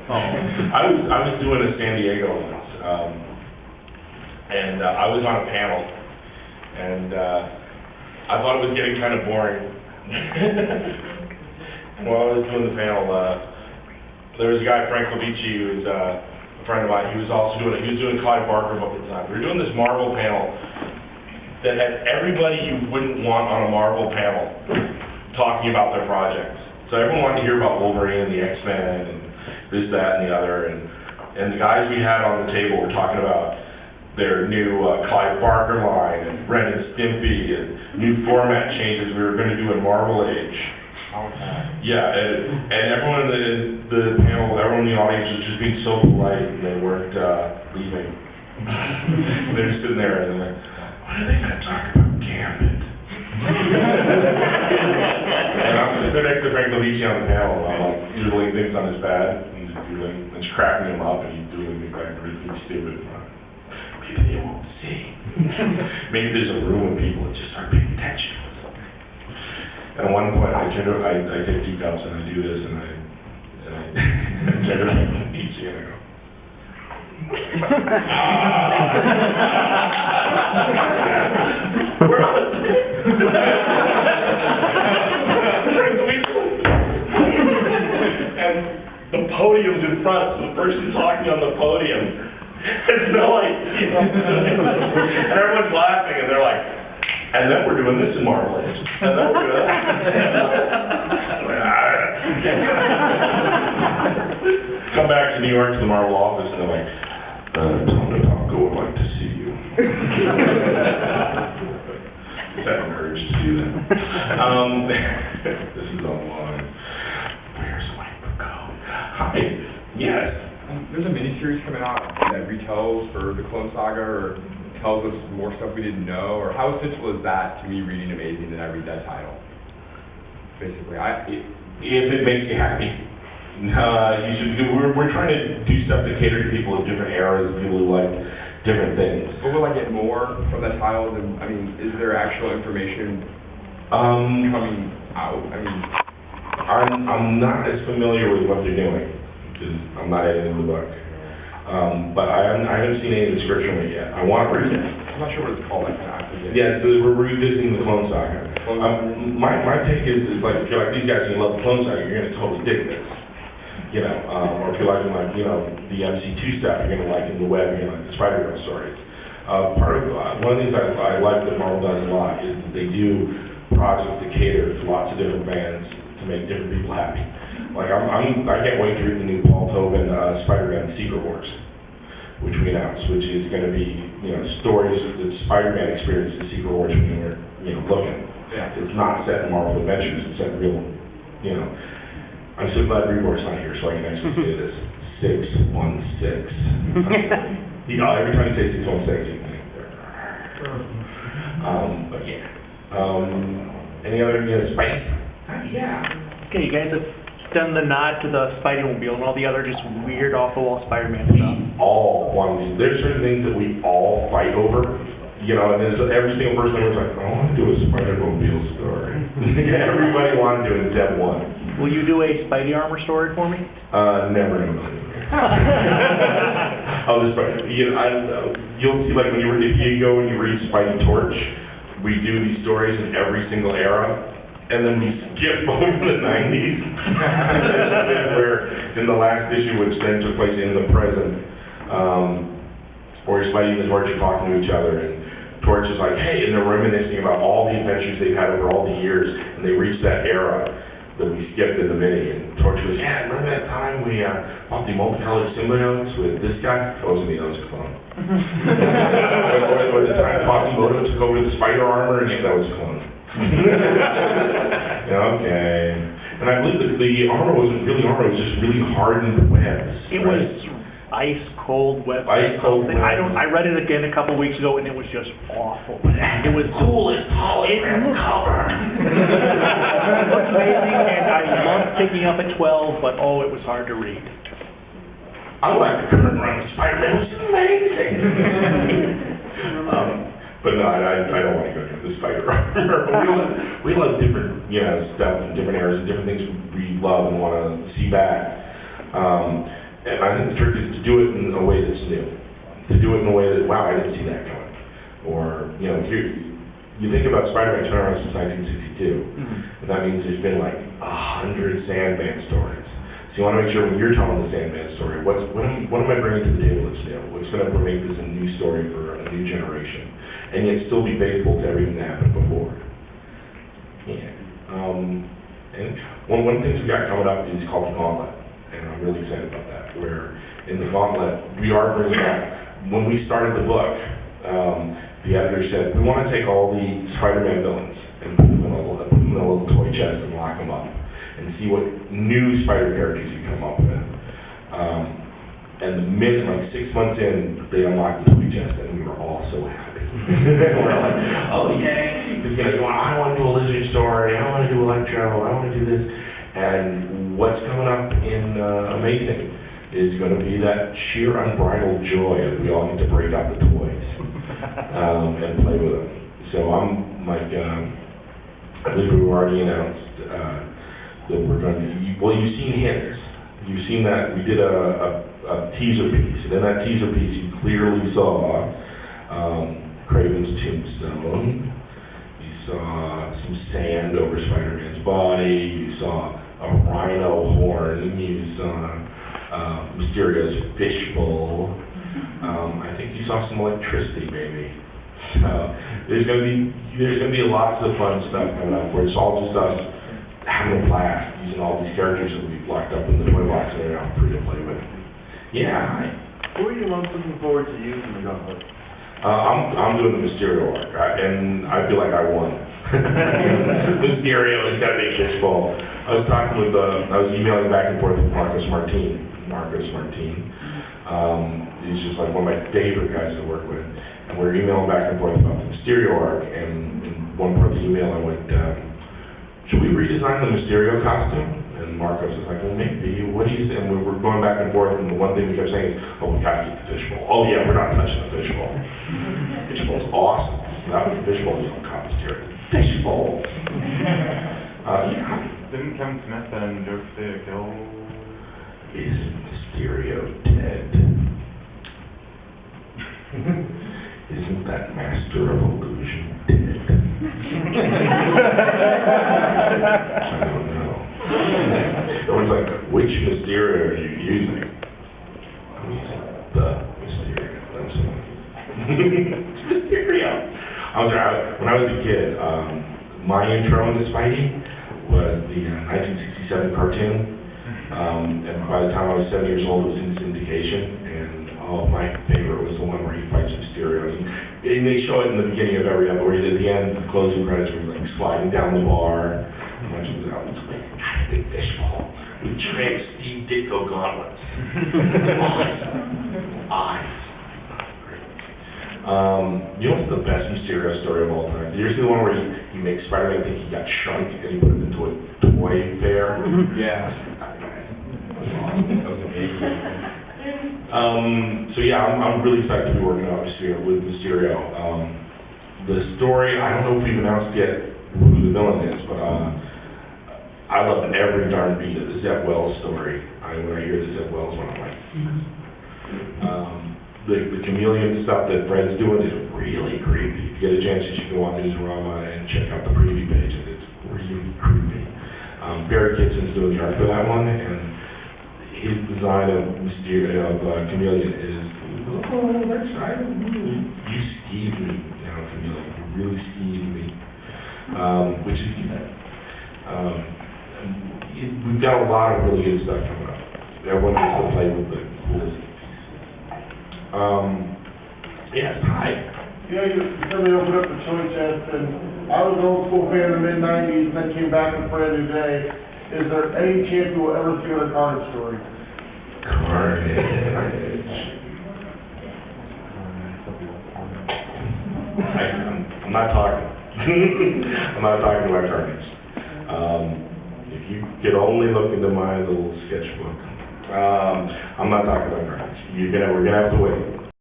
Oh. I was doing a San Diego once, and I was on a panel, and I thought it was getting kind of boring. While I was doing the panel, there was a guy, Frank Lavici, who was a friend of mine. He was doing Clive Barker book at the time. We were doing this Marvel panel that had everybody you wouldn't want on a Marvel panel talking about their projects. So everyone wanted to hear about Wolverine and the X-Men and this, that, and the other. And the guys we had on the table were talking about their new Clive Barker line and Ren and Stimpy and new format changes we were going to do in Marvel Age. Yeah, and everyone in the panel, everyone in the audience was just being so polite, and they weren't leaving. They're just sitting there, and they're like, what are they going to talk about? Gambit. And I'm sitting there next to Frank Lavici on the panel, and I'm like, doodling things on his pad, and he's doodling, and she's cracking him up, and he's doodling me back, and really stupid. Maybe they won't see. Maybe there's a room of people that just aren't paying attention. And at one point, I take 2 cups and I do this, and I turn around and eat and I go. We're on and the podium's in front, so the person talking on the podium has no idea. And everyone's laughing, and they're like, and then we're doing this in Marvel Age. And then we're doing that. Come back to New York to the Marvel office, and they're like, Tom DePalco would like to see you. That urge to do that. This is online. Where's Microcode? Hi. Yes. There's a miniseries coming out that retells for the Clone Saga, or tells us more stuff we didn't know, or how essential is that to me reading Amazing that I read that title? Basically, if it makes you happy, you should. We're trying to do stuff to cater to people of different eras, people who like different things. But will I get more from that title than, I mean, is there actual information coming out? I mean, I'm not as familiar with what they're doing, because I'm not editing the book. But I haven't seen any description of it yet. I want to read it. I'm not sure what it's called. Yeah, we're revisiting the Clone Saga. My take is like, if you're like these guys and you love the Clone Saga, you're going to totally dig this. You know, or if you're liking like, you know, the MC2 stuff, you're going to like in the web, you know, like the Spider-Man stories. One of the things I like that Marvel does a lot is that they do projects that cater to lots of different fans to make different people happy. Like I can't wait to read the new Paul Tobin Spider-Man Secret Wars, which we announced, which is going to be, you know, stories that Spider-Man experienced in Secret Wars when you were, you know, looking. Yeah. It's not set in Marvel Adventures, it's set in real, you know. I'm so glad Reborn's not here, so I can actually say this. 616. You know, every time you say 616, you think, but yeah. Any other, you know, Spidey? Yeah. Okay, you guys have done the nod to the Spidey-mobile and all the other just weird off-the-wall Spider-Man stuff. We all want to. There's certain things that we all fight over, you know, and there's every single person that was like, I want to do a Spider-Mobile story. Everybody wanted to do it in Zeb 1. Will you do a Spidey Armor story for me? Never in a million years. I'll just, you know, you'll see, like, if you go and you read Spidey Torch, we do these stories in every single era. And then we skip over the 90s, where in the last issue, which then took place in the present, where Spidey and Torch are talking to each other, and Torch is like, hey, and they're reminiscing about all the adventures they've had over all the years, and they reach that era that we skipped in the mini, and Torch goes, yeah, remember that time we bought the multicolored symbiotes with this guy? That wasn't me, that was a clone. or the time Quasimodo took over the Spider Armor, and that was a clone. Okay. And I believe that the armor wasn't really armor, it was just really hardened webs. It was ice cold web. Ice cold web. I read it again a couple weeks ago and it was just awful. It was coolest hologram cover. It looked amazing and I loved picking up at 12, but oh, it was hard to read. I like the current run of Spider-Man, it was amazing. But no, I don't want to go through the Spider Armor. We love different, you know, stuff in different eras and different things we love and want to see back. And I think the trick is to do it in a way that's new. To do it in a way that, wow, I didn't see that coming. Or, you know, you think about Spider-Man turnaround since 1962, and that means there's been like 100 Sandman stories. So you want to make sure when you're telling the Sandman story, what am I bringing to the table that's new? What's going to make this a new story for a new generation? And yet still be faithful to everything that happened before. Yeah. And one of the things we got coming up is called the Gauntlet. And I'm really excited about that, where in the Gauntlet, we are bringing back, when we started the book, the editor said, we want to take all the Spider-Man villains and put them in a little toy chest and lock them up and see what new Spider characters you come up with. And the minute, like 6 months in, they unlocked the toy chest and we were all so happy. We're like, oh yay! Because, you know, I want to do a Lizard story, I want to do Electro, I want to do this. And what's coming up in Amazing is going to be that sheer unbridled joy of we all get to break out the toys and play with them. So I'm like, I believe we've already announced that we're going to, well, you've seen hints. You've seen that we did a teaser piece, and in that teaser piece you clearly saw Craven's tombstone. You saw some sand over Spider-Man's body. You saw a rhino horn. You saw Mysterio's fishbowl. I think you saw some electricity, maybe. There's gonna be lots of fun stuff coming up where it's all just us having a blast using all these characters that we've locked up in the toy box and they're now free to play with. Yeah. Who are you most looking forward to using the Gauntlet? I'm doing the Mysterio arc, and I feel like I won. Mysterio is gonna be fishbowl. I was talking with, I was emailing back and forth with Marcus Martin. He's just like one of my favorite guys to work with. And we're emailing back and forth about the Mysterio arc, and in one part of the email I went, should we redesign the Mysterio costume? And Marcos was like, well maybe, what do you think? And we were going back and forth, and the one thing we kept saying is, oh, we gotta keep the fishbowl. Oh yeah, we're not touching the fishbowl. Fishbowl's awesome. Without the fishbowl, you don't call Mysterio. Fishbowl! Yeah. Didn't Kevin Smith and Joe Castillo kill? Is Mysterio dead? Isn't that master of illusion dead? I don't know. Everyone's like, which Mysterio are you using? I'm using the Mysterio. That's Mysterio. When I was a kid, my intro into Spidey was the 1967 cartoon. And by the time I was 7 years old, it was in syndication. And my favorite was the one where he fights Mysterio. And they show it in the beginning of every episode, where at the end, the closing credits were like sliding down the bar. And much of it was like, big fishbowl. We trained Steve Ditko gauntlets. Eyes. You know what's the best Mysterio story of all time? Did you ever see the one where he makes Spider-Man think he got shrunk and he put it into a toy fair? Yeah. That was amazing. So yeah, I'm really excited to be working on with Mysterio. The story, I don't know if we've announced yet who the villain is, but I love every darn beat of the Zeb Wells story. When I hear the Zeb Wells one, I'm like, the Chameleon stuff that Fred's doing is really creepy. If you get a chance, you should go on Newsarama and check out the preview page. It's really creepy. Barry Kitson's doing the art for that one, and his design of Chameleon is, oh, that's right. You skeeved me now, Chameleon. You really skeeved me. Which is good. We've got a lot of really good stuff coming up. Everyone gets to play with the coolest pieces. Yes, hi. Yeah, you suddenly opened up the toy chest, and I was an old school fan in the mid-90s, and then came back with Brand New Day. Is there any chance you will ever see a Carnage story? Carnage. I'm not talking. I'm not talking about Carnage. If you could only look into my little sketchbook, I'm not talking about Carnage. We're gonna have to wait.